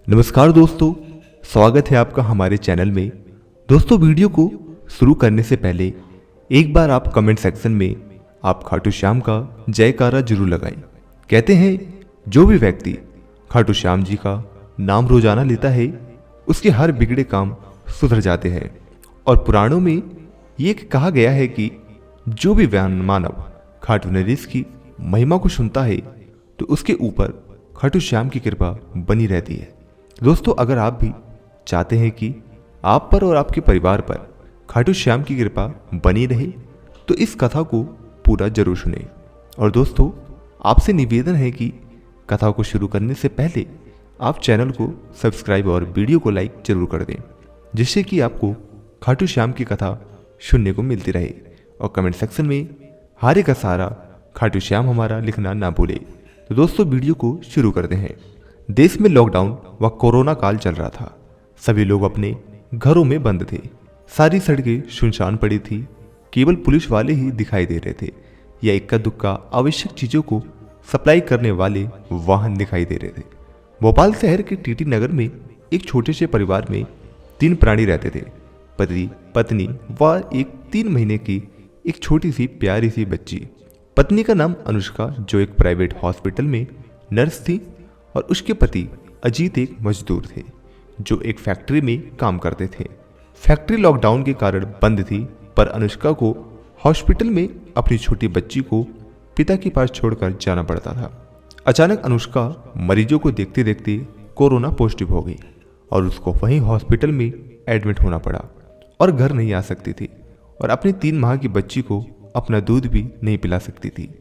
नमस्कार दोस्तों, स्वागत है आपका हमारे चैनल में। दोस्तों, वीडियो को शुरू करने से पहले एक बार आप कमेंट सेक्शन में आप खाटू श्याम का जयकारा जरूर लगाएं। कहते हैं जो भी व्यक्ति खाटू श्याम जी का नाम रोजाना लेता है उसके हर बिगड़े काम सुधर जाते हैं। और पुराणों में ये कहा गया है कि जो भी मानव खाटू नरेश की महिमा को सुनता है तो उसके ऊपर खाटू श्याम की कृपा बनी रहती है। दोस्तों, अगर आप भी चाहते हैं कि आप पर और आपके परिवार पर खाटू श्याम की कृपा बनी रहे तो इस कथा को पूरा जरूर सुनें। और दोस्तों, आपसे निवेदन है कि कथा को शुरू करने से पहले आप चैनल को सब्सक्राइब और वीडियो को लाइक जरूर कर दें, जिससे कि आपको खाटू श्याम की कथा सुनने को मिलती रहे। और कमेंट सेक्शन में हारे का सहारा खाटू श्याम हमारा लिखना ना भूले। तो दोस्तों, वीडियो को शुरू करते हैं। देश में लॉकडाउन व कोरोना काल चल रहा था। सभी लोग अपने घरों में बंद थे। सारी सड़कें सुनसान पड़ी थी। केवल पुलिस वाले ही दिखाई दे रहे थे या इक्का दुक्का आवश्यक चीजों को सप्लाई करने वाले वाहन दिखाई दे रहे थे। भोपाल शहर के टीटी नगर में एक छोटे से परिवार में 3 प्राणी रहते थे, पति, पत्नी व एक 3 महीने की एक छोटी सी प्यारी सी बच्ची। पत्नी का नाम अनुष्का, जो एक प्राइवेट हॉस्पिटल में नर्स थी, और उसके पति अजीत एक मजदूर थे जो एक फैक्ट्री में काम करते थे। फैक्ट्री लॉकडाउन के कारण बंद थी, पर अनुष्का को हॉस्पिटल में अपनी छोटी बच्ची को पिता के पास छोड़कर जाना पड़ता था। अचानक अनुष्का मरीजों को देखते देखते कोरोना पॉजिटिव हो गई और उसको वहीं हॉस्पिटल में एडमिट होना पड़ा और घर नहीं आ सकती थी और अपनी 3 माह की बच्ची को अपना दूध भी नहीं पिला सकती थी।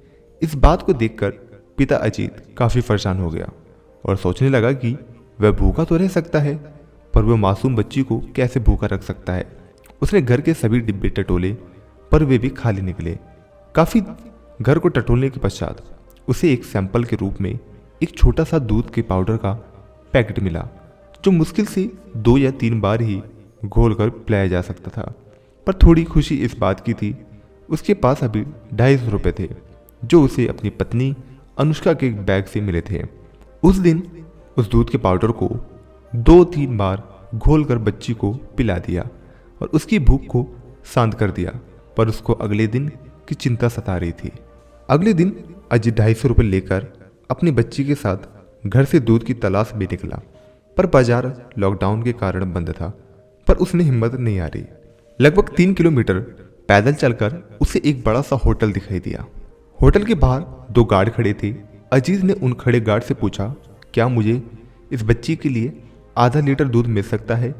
इस बात को देखकर पिता अजीत काफी परेशान हो गया और सोचने लगा कि वह भूखा तो रह सकता है, पर वह मासूम बच्ची को कैसे भूखा रख सकता है। उसने घर के सभी डिब्बे टटोले, पर वे भी खाली निकले। काफी घर को टटोलने के पश्चात उसे एक सैंपल के रूप में एक छोटा सा दूध के पाउडर का पैकेट मिला, जो मुश्किल से 2 या 3 बार ही घोल कर पिलाया जा सकता था। पर थोड़ी खुशी इस बात की थी, उसके पास अभी 250 रुपये थे, जो उसे अपनी पत्नी अनुष्का के बैग से मिले थे। उस दिन उस दूध के पाउडर को 2-3 बार घोलकर बच्ची को पिला दिया और उसकी भूख को शांत कर दिया, पर उसको अगले दिन की चिंता सता रही थी। अगले दिन अजीत 250 रुपये लेकर अपनी बच्ची के साथ घर से दूध की तलाश में निकला, पर बाजार लॉकडाउन के कारण बंद था, पर उसने हिम्मत नहीं आ रही। लगभग 3 किलोमीटर पैदल चलकर उसे एक बड़ा सा होटल दिखाई दिया। होटल के बाहर 2 गार्ड खड़े थे। अजीत ने उन खड़े गार्ड से पूछा, क्या मुझे इस बच्ची के लिए आधा लीटर दूध मिल सकता है?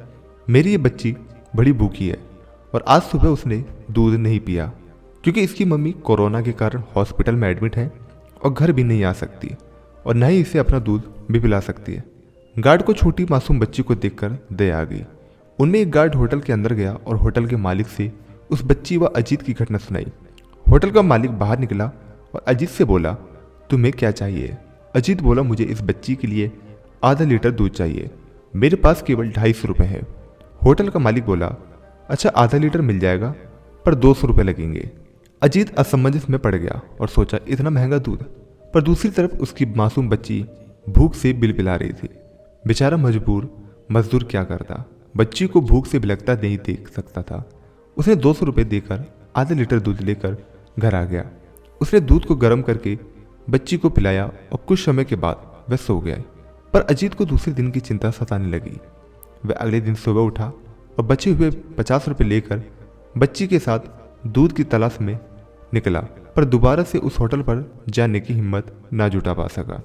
मेरी ये बच्ची बड़ी भूखी है और आज सुबह उसने दूध नहीं पिया क्योंकि इसकी मम्मी कोरोना के कारण हॉस्पिटल में एडमिट है और घर भी नहीं आ सकती और न ही इसे अपना दूध भी पिला सकती है। गार्ड को छोटी मासूम बच्ची को देखकर दया आ गई। उनमें एक गार्ड होटल के अंदर गया और होटल के मालिक से उस बच्ची व अजीत की घटना सुनाई। होटल का मालिक बाहर निकला और अजीत से बोला, तुम्हें क्या चाहिए? अजीत बोला, मुझे इस बच्ची के लिए आधा लीटर दूध चाहिए, मेरे पास केवल 250 रुपये है। होटल का मालिक बोला, अच्छा, आधा लीटर मिल जाएगा, पर 200 रुपये लगेंगे। अजीत असमंजस में पड़ गया और सोचा, इतना महंगा दूध? पर दूसरी तरफ उसकी मासूम बच्ची भूख से बिलबिला रही थी। बेचारा मजदूर क्या करता, बच्ची को भूख से बिलखता नहीं देख सकता था। उसने 200 रुपये देकर आधा लीटर दूध लेकर घर आ गया। उसने दूध को गर्म करके बच्ची को पिलाया और कुछ समय के बाद वह सो गया। पर अजीत को दूसरे दिन की चिंता सताने लगी। वह अगले दिन सुबह उठा और बचे हुए 50 रुपये लेकर बच्ची के साथ दूध की तलाश में निकला, पर दोबारा से उस होटल पर जाने की हिम्मत ना जुटा पा सका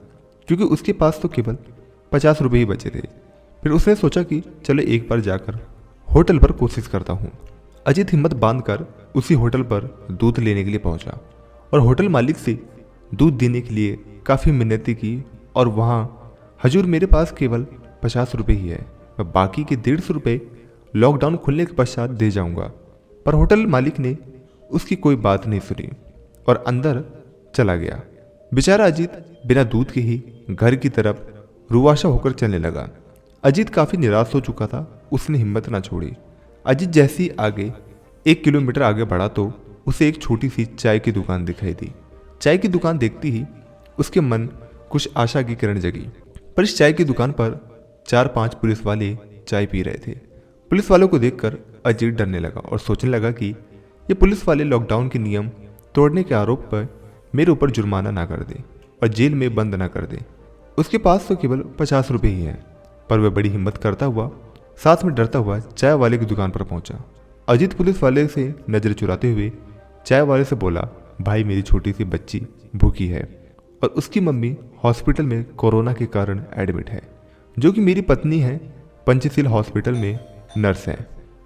क्योंकि उसके पास तो केवल 50 रुपये ही बचे थे। फिर उसने सोचा कि चलो एक बार जाकर होटल पर कोशिश करता हूँ। अजीत हिम्मत बांधकर उसी होटल पर दूध लेने के लिए पहुंचा और होटल मालिक से दूध देने के लिए काफ़ी मिन्नतें की और वहाँ, हजूर, मेरे पास केवल 50 रुपये ही है, मैं बाकी के 150 रुपये लॉकडाउन खुलने के पश्चात दे जाऊँगा। पर होटल मालिक ने उसकी कोई बात नहीं सुनी और अंदर चला गया। बेचारा अजीत बिना दूध के ही घर की तरफ रुआशा होकर चलने लगा। अजीत काफ़ी निराश हो चुका था, उसने हिम्मत ना छोड़ी। अजीत जैसे ही आगे 1 किलोमीटर आगे बढ़ा तो उसे एक छोटी सी चाय की दुकान दिखाई दी। चाय की दुकान देखती ही उसके मन कुछ आशा की किरण जगी, पर इस चाय की दुकान पर 4-5 पुलिस वाले चाय पी रहे थे। पुलिस वालों को देखकर अजीत डरने लगा और सोचने लगा कि ये पुलिस वाले लॉकडाउन के नियम तोड़ने के आरोप पर मेरे ऊपर जुर्माना ना कर दे और जेल में बंद ना कर दे। उसके पास तो केवल 50 रुपये ही हैं, पर वह बड़ी हिम्मत करता हुआ साथ में डरता हुआ चाय वाले की दुकान पर पहुंचा। अजीत पुलिस वाले से नजर चुराते हुए चाय वाले से बोला, भाई मेरी छोटी सी बच्ची भूखी है और उसकी मम्मी हॉस्पिटल में कोरोना के कारण एडमिट है, जो कि मेरी पत्नी है, पंचशील हॉस्पिटल में नर्स है।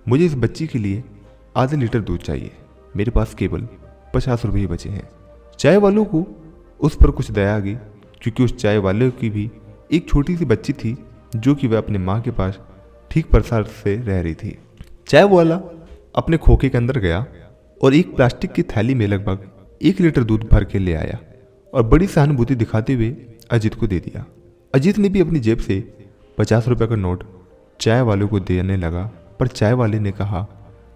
मुझे इस बच्ची के लिए आधे लीटर दूध चाहिए, मेरे पास केवल 50 रुपये ही बचे हैं। चाय वालों को उस पर कुछ दया आ गई, क्योंकि उस चाय वाले की भी एक छोटी सी बच्ची थी जो कि वह अपने माँ के पास ठीक प्रसार से रह रही थी। चाय वाला अपने खोखे के अंदर गया और एक प्लास्टिक की थैली में लगभग 1 लीटर दूध भर के ले आया और बड़ी सहानुभूति दिखाते हुए अजीत को दे दिया। अजीत ने भी अपनी जेब से 50 रुपये का नोट चाय वाले को देने लगा, पर चाय वाले ने कहा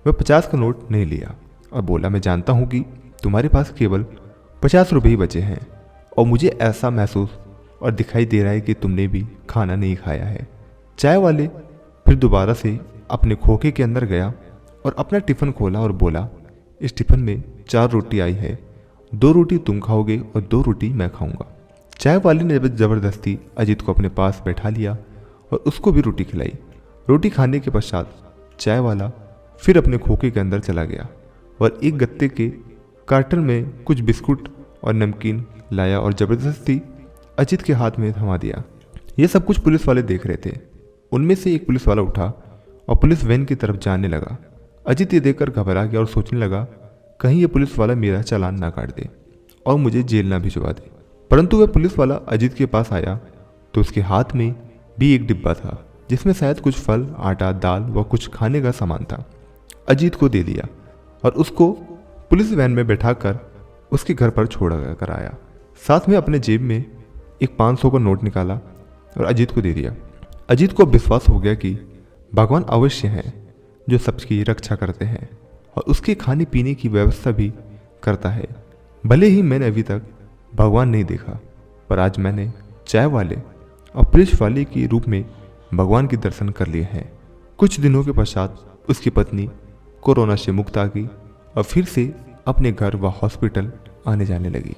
वह 50 का नोट नहीं लिया और बोला, मैं जानता हूँ कि तुम्हारे पास केवल 50 रुपये ही बचे हैं और मुझे ऐसा महसूस और दिखाई दे रहा है कि तुमने भी खाना नहीं खाया है। चाय वाले फिर दोबारा से अपने खोखे के अंदर गया और अपना टिफ़िन खोला और बोला, इस टिफ़िन में 4 रोटी आई है, 2 रोटी तुम खाओगे और 2 रोटी मैं खाऊंगा। चाय वाले ने ज़बरदस्ती अजीत को अपने पास बैठा लिया और उसको भी रोटी खिलाई। रोटी खाने के पश्चात चाय वाला फिर अपने खोखे के अंदर चला गया और एक गत्ते के कार्टन में कुछ बिस्कुट और नमकीन लाया और ज़बरदस्ती अजीत के हाथ में थमा दिया। ये सब कुछ पुलिस वाले देख रहे थे। उनमें से एक पुलिस वाला उठा और पुलिस वैन की तरफ जाने लगा। अजीत ये देखकर घबरा गया और सोचने लगा, कहीं ये पुलिस वाला मेरा चालान ना काट दे और मुझे जेल ना भिजवा दे। परंतु वह पुलिस वाला अजीत के पास आया तो उसके हाथ में भी एक डिब्बा था जिसमें शायद कुछ फल, आटा, दाल व कुछ खाने का सामान था। अजीत को दे दिया और उसको पुलिस वैन में बैठाकर उसके घर पर छोड़ कर आया। साथ में अपने जेब में एक 500 का नोट निकाला और अजीत को दे दिया। अजीत को अब विश्वास हो गया कि भगवान अवश्य हैं जो सबकी रक्षा करते हैं और उसके खाने पीने की व्यवस्था भी करता है। भले ही मैंने अभी तक भगवान नहीं देखा, पर आज मैंने चाय वाले और पुलिस वाले के रूप में भगवान के दर्शन कर लिए हैं। कुछ दिनों के पश्चात उसकी पत्नी कोरोना से मुक्त आ गई और फिर से अपने घर व हॉस्पिटल आने जाने लगी।